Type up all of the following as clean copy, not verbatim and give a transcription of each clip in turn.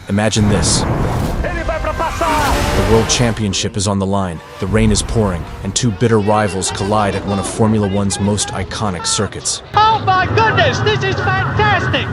Imagine this. The World Championship is on the line, the rain is pouring, and two bitter rivals collide at one of Formula One's most iconic circuits. Oh my goodness, this is fantastic!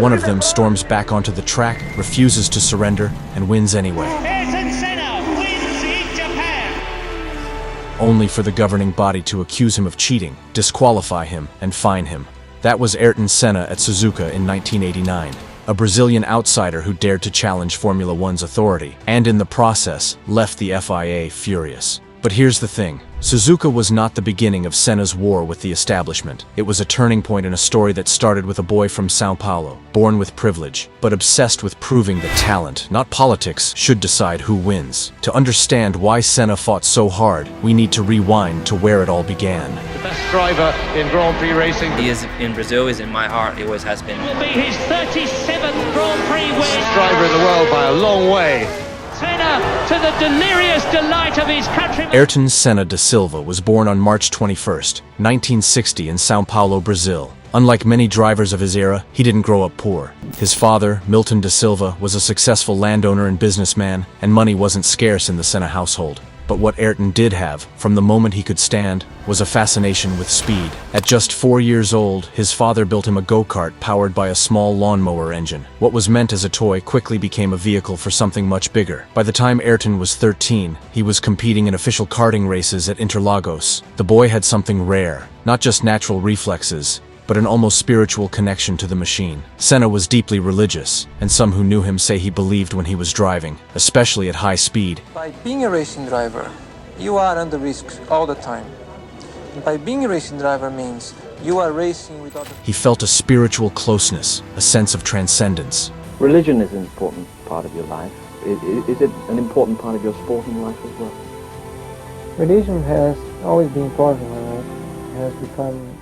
One of them storms back onto the track, refuses to surrender, and wins anyway. Ayrton Senna wins in Japan! Only for the governing body to accuse him of cheating, disqualify him, and fine him. That was Ayrton Senna at Suzuka in 1989. A Brazilian outsider who dared to challenge Formula One's authority, and in the process, left the FIA furious. But here's the thing. Suzuka was not the beginning of Senna's war with the establishment. It was a turning point in a story that started with a boy from São Paulo, born with privilege, but obsessed with proving that talent, not politics, should decide who wins. To understand why Senna fought so hard, we need to rewind to where it all began. The best driver in Grand Prix racing. He is in Brazil, is in my heart, he always has been. Will be his 37th Grand Prix win. Best driver in the world by a long way. Senna to the delirious delight of his countrymen. Ayrton Senna da Silva was born on March 21, 1960 in São Paulo, Brazil. Unlike many drivers of his era, he didn't grow up poor. His father, Milton da Silva, was a successful landowner and businessman, and money wasn't scarce in the Senna household. But what Ayrton did have, from the moment he could stand, was a fascination with speed. At just 4 years old, his father built him a go-kart powered by a small lawnmower engine. What was meant as a toy quickly became a vehicle for something much bigger. By the time Ayrton was 13, he was competing in official karting races at Interlagos. The boy had something rare, not just natural reflexes, but an almost spiritual connection to the machine. Senna was deeply religious, and some who knew him say he believed when he was driving, especially at high speed. By being a racing driver, you are under risk all the time. And by being a racing driver means you are racing with other... He felt a spiritual closeness, a sense of transcendence. Religion is an important part of your life. Is it an important part of your sporting life as well? Religion has always been part of my life. It has become...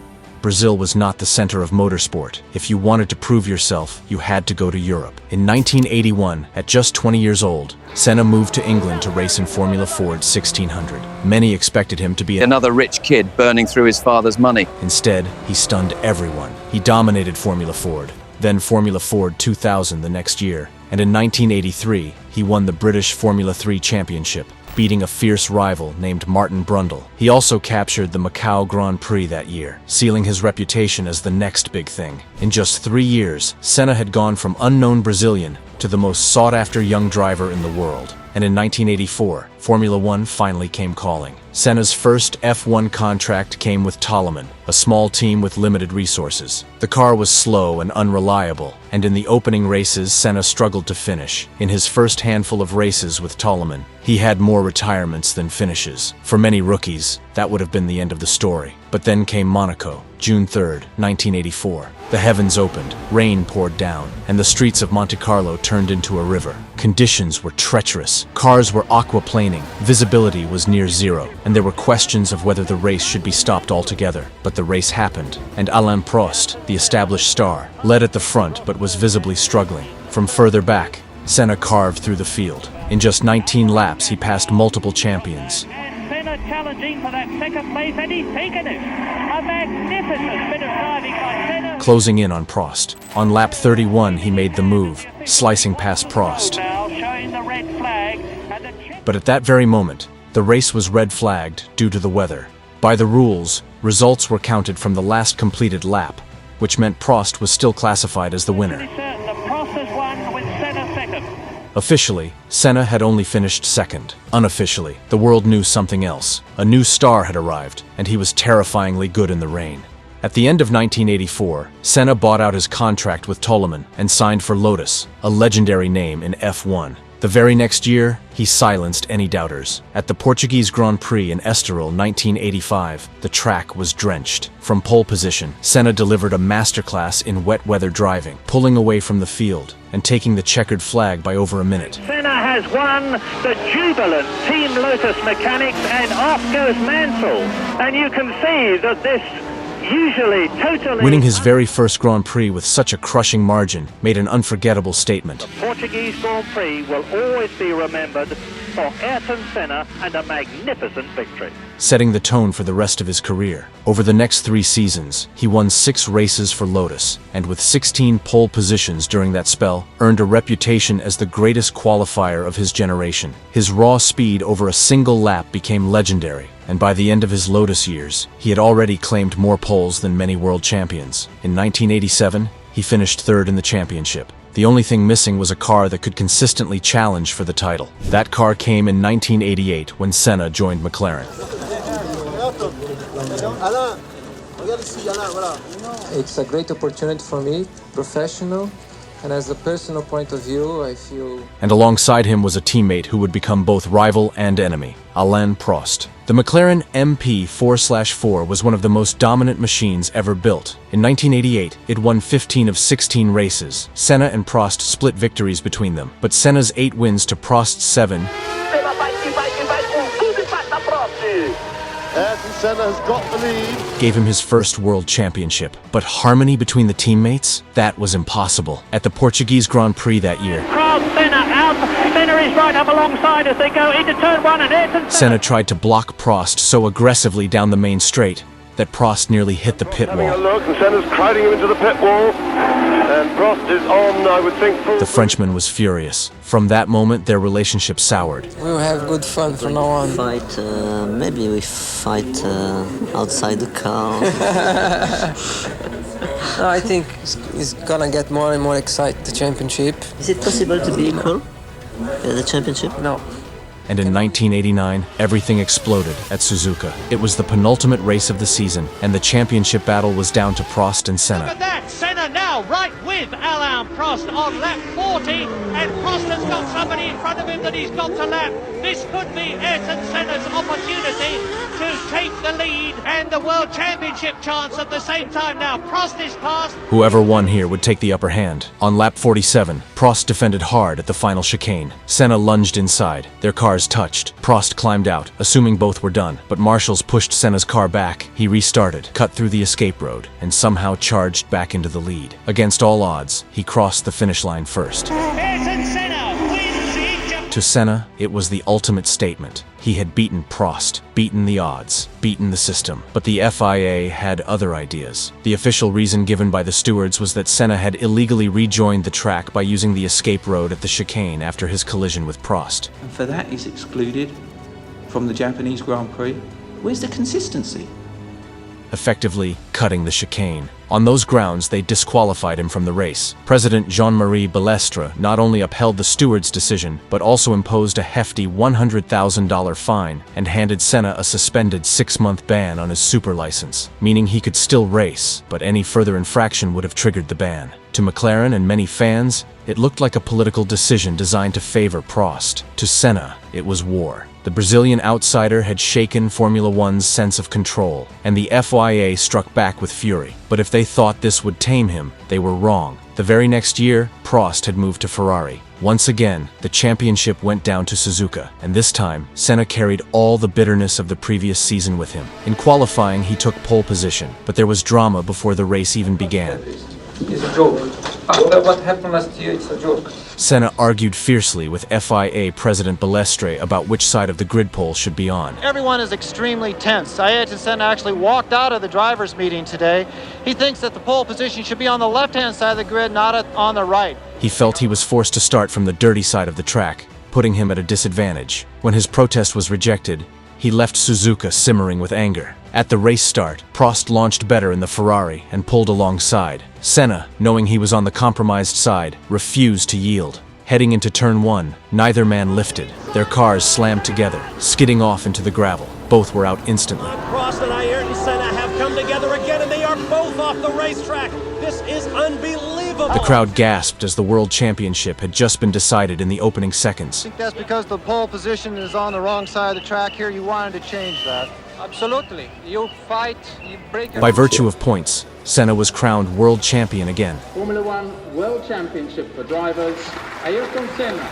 Brazil was not the center of motorsport. If you wanted to prove yourself, you had to go to Europe. In 1981, at just 20 years old, Senna moved to England to race in Formula Ford 1600. Many expected him to be Another rich kid burning through his father's money. Instead, he stunned everyone. He dominated Formula Ford, then Formula Ford 2000 the next year, and in 1983, he won the British Formula 3 Championship, beating a fierce rival named Martin Brundle. He also captured the Macau Grand Prix that year, sealing his reputation as the next big thing. In just 3 years, Senna had gone from unknown Brazilian to the most sought-after young driver in the world. And in 1984, Formula One finally came calling. Senna's first F1 contract came with Toleman, a small team with limited resources. The car was slow and unreliable, and in the opening races, Senna struggled to finish. In his first handful of races with Toleman, he had more retirements than finishes. For many rookies, that would have been the end of the story. But then came Monaco, June 3, 1984. The heavens opened, rain poured down, and the streets of Monte Carlo turned into a river. Conditions were treacherous, cars were aquaplaning, visibility was near zero, and there were questions of whether the race should be stopped altogether. But the race happened, and Alain Prost, the established star, led at the front but was visibly struggling. From further back, Senna carved through the field. In just 19 laps, he passed multiple champions. Senna challenging for that second place, and he's taken it. A magnificent bit of driving by Senna. Closing in on Prost. On lap 31, he made the move, slicing past Prost. Now showing the red flag, and the But at that very moment, the race was red flagged due to the weather. By the rules, results were counted from the last completed lap, which meant Prost was still classified as the winner. certain the Prost has won with Senna second. Officially, Senna had only finished second. Unofficially, the world knew something else. A new star had arrived, and he was terrifyingly good in the rain. At the end of 1984, Senna bought out his contract with Toleman and signed for Lotus, a legendary name in F1. The very next year, he silenced any doubters. At the Portuguese Grand Prix in Estoril 1985, the track was drenched. From pole position, Senna delivered a masterclass in wet weather driving, pulling away from the field and taking the checkered flag by over a minute. Senna has won the jubilant Team Lotus mechanics, and off goes Mansell. And you can see that this usually totally... Winning his very first Grand Prix with such a crushing margin made an unforgettable statement. The Portuguese Grand Prix will always be remembered for Ayrton Senna and a magnificent victory. setting the tone for the rest of his career. Over the next 3 seasons, he won 6 races for Lotus, and with 16 pole positions during that spell, earned a reputation as the greatest qualifier of his generation. His raw speed over a single lap became legendary, and by the end of his Lotus years, he had already claimed more poles than many world champions. In 1987, he finished 3rd in the championship. The only thing missing was a car that could consistently challenge for the title. That car came in 1988 when Senna joined McLaren. It's a great opportunity for me, professional, and as a personal point of view, I feel... And alongside him was a teammate who would become both rival and enemy, Alain Prost. The McLaren MP4/4 was one of the most dominant machines ever built. In 1988, it won 15 of 16 races. Senna and Prost split victories between them, but Senna's 8 wins to Prost's 7 Ayrton Senna has got the lead. gave him his first world championship. But harmony between the teammates? That was impossible. At the Portuguese Grand Prix that year, Prost, Senna out. Senna is right up alongside as they go into turn 1, and Ayrton Senna tried to block Prost so aggressively down the main straight that Prost nearly hit the pit Having a wall. look, and Senna's crowding him into the pit wall. And Prost is on, I would think, full. The Frenchman was furious. From that moment, their relationship soured. We will have good fun from now on. Fight, maybe we fight outside the car. I think it's gonna get more and more exciting, the championship. Is it possible to be equal? The championship? No. And in 1989, everything exploded at Suzuka. It was the penultimate race of the season, and the championship battle was down to Prost and Senna. Look at that! Senna now right with Alain Prost on lap 40, and Prost has got somebody in front of him that he's got to lap. This could be Ayrton Senna's opportunity to take the lead and the World Championship chance at the same time. Now Prost is past. Whoever won here would take the upper hand. On lap 47, Prost defended hard at the final chicane. Senna lunged inside. Their cars touched. Prost climbed out, assuming both were done, but marshals pushed Senna's car back. He restarted, cut through the escape road, and somehow charged back into the lead. Against all odds, he crossed the finish line first. Ayrton Senna wins each. To Senna, it was the ultimate statement. He had beaten Prost, beaten the odds, beaten the system. But the FIA had other ideas. The official reason given by the stewards was that Senna had illegally rejoined the track by using the escape road at the chicane after his collision with Prost. And for that he's excluded from the Japanese Grand Prix. Where's the consistency? Effectively cutting the chicane. On those grounds, they disqualified him from the race. President Jean-Marie Balestre not only upheld the steward's decision, but also imposed a hefty $100,000 fine and handed Senna a suspended 6-month ban on his super license, meaning he could still race, but any further infraction would have triggered the ban. To McLaren and many fans, it looked like a political decision designed to favor Prost. To Senna, it was war. The Brazilian outsider had shaken Formula One's sense of control, and the FIA struck back with fury. But if they thought this would tame him, they were wrong. The very next year, Prost had moved to Ferrari. Once again, the championship went down to Suzuka, and this time, Senna carried all the bitterness of the previous season with him. In qualifying, he took pole position, but there was drama before the race even began. It's a joke. After what happened last year, it's a joke. Senna argued fiercely with FIA President Balestre about which side of the grid pole should be on. Everyone is extremely tense. Ayrton Senna actually walked out of the drivers' meeting today. He thinks that the pole position should be on the left-hand side of the grid, not on the right. He felt he was forced to start from the dirty side of the track, putting him at a disadvantage. When his protest was rejected, he left Suzuka simmering with anger. At the race start, Prost launched better in the Ferrari and pulled alongside. Senna, knowing he was on the compromised side, refused to yield. Heading into turn 1, neither man lifted. Their cars slammed together, skidding off into the gravel. Both were out instantly. Prost and Ayrton Senna have come together again, and they are both off the racetrack. This is unbelievable. The crowd gasped as the World Championship had just been decided in the opening seconds. I think that's because the pole position is on the wrong side of the track here. You wanted to change that. Absolutely. You fight, you break... By virtue of points, Senna was crowned world champion again. Formula One World Championship for drivers, Ayrton Senna.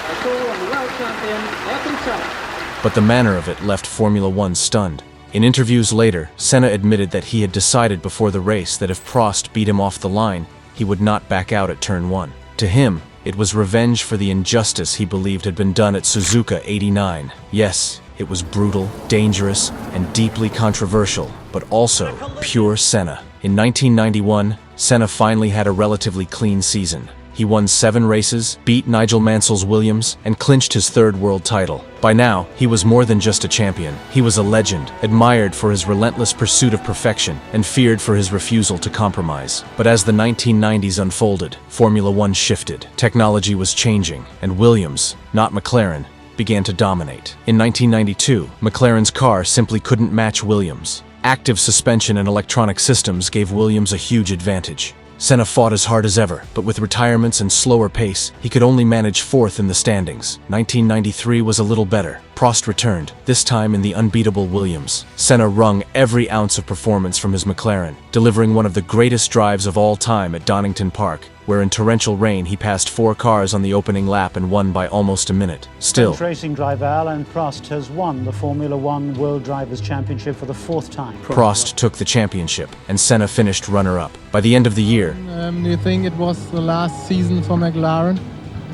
And world champion, Ayrton Senna. But the manner of it left Formula One stunned. In interviews later, Senna admitted that he had decided before the race that if Prost beat him off the line, he would not back out at turn 1. To him, it was revenge for the injustice he believed had been done at Suzuka '89. Yes, It was brutal, dangerous, and deeply controversial, but also pure Senna. In 1991, Senna finally had a relatively clean season. He won 7 races, beat Nigel Mansell's Williams, and clinched his 3rd world title. By now, he was more than just a champion. He was a legend, admired for his relentless pursuit of perfection, and feared for his refusal to compromise. But as the 1990s unfolded, Formula One shifted. Technology was changing, and Williams, not McLaren, began to dominate. In 1992, McLaren's car simply couldn't match Williams. Active suspension and electronic systems gave Williams a huge advantage. Senna fought as hard as ever, but with retirements and slower pace, he could only manage 4th in the standings. 1993 was a little better. Prost returned, this time in the unbeatable Williams. Senna wrung every ounce of performance from his McLaren, delivering one of the greatest drives of all time at Donington Park, where in torrential rain he passed 4 cars on the opening lap and won by almost a minute. Still, French racing driver Ayrton Prost has won the Formula One World Drivers' Championship for the 4th time. Prost took the championship, and Senna finished runner-up. By the end of the year, do you think it was the last season for McLaren?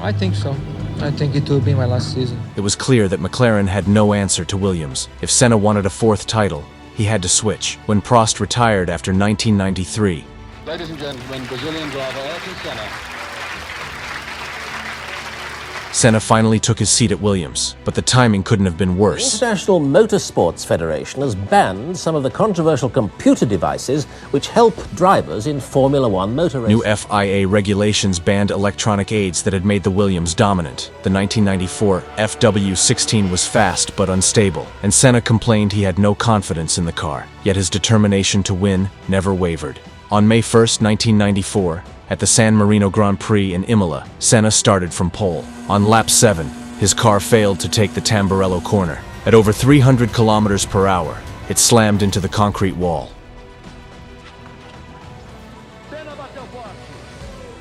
I think so. I think it will be my last season. It was clear that McLaren had no answer to Williams. If Senna wanted a 4th title, he had to switch. When Prost retired after 1993, ladies and gentlemen, Brazilian driver Ayrton Senna. Senna finally took his seat at Williams, but the timing couldn't have been worse. The International Motorsports Federation has banned some of the controversial computer devices which help drivers in Formula One motor racing. New FIA regulations banned electronic aids that had made the Williams dominant. The 1994 FW16 was fast but unstable, and Senna complained he had no confidence in the car, yet his determination to win never wavered. On May 1, 1994, at the San Marino Grand Prix in Imola, Senna started from pole. On lap 7, his car failed to take the Tamburello corner. At over 300 kilometers per hour, it slammed into the concrete wall.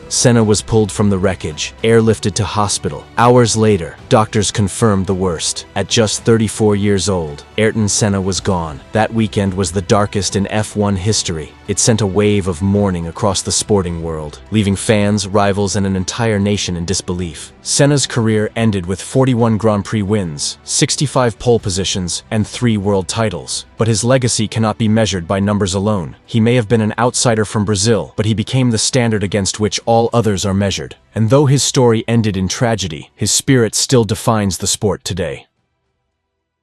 Senna was pulled from the wreckage, airlifted to hospital. Hours later, doctors confirmed the worst. At just 34 years old, Ayrton Senna was gone. That weekend was the darkest in F1 history. It sent a wave of mourning across the sporting world, leaving fans, rivals, and an entire nation in disbelief. Senna's career ended with 41 Grand Prix wins, 65 pole positions, and 3 world titles. But his legacy cannot be measured by numbers alone. He may have been an outsider from Brazil, but he became the standard against which all others are measured. And though his story ended in tragedy, his spirit still defines the sport today.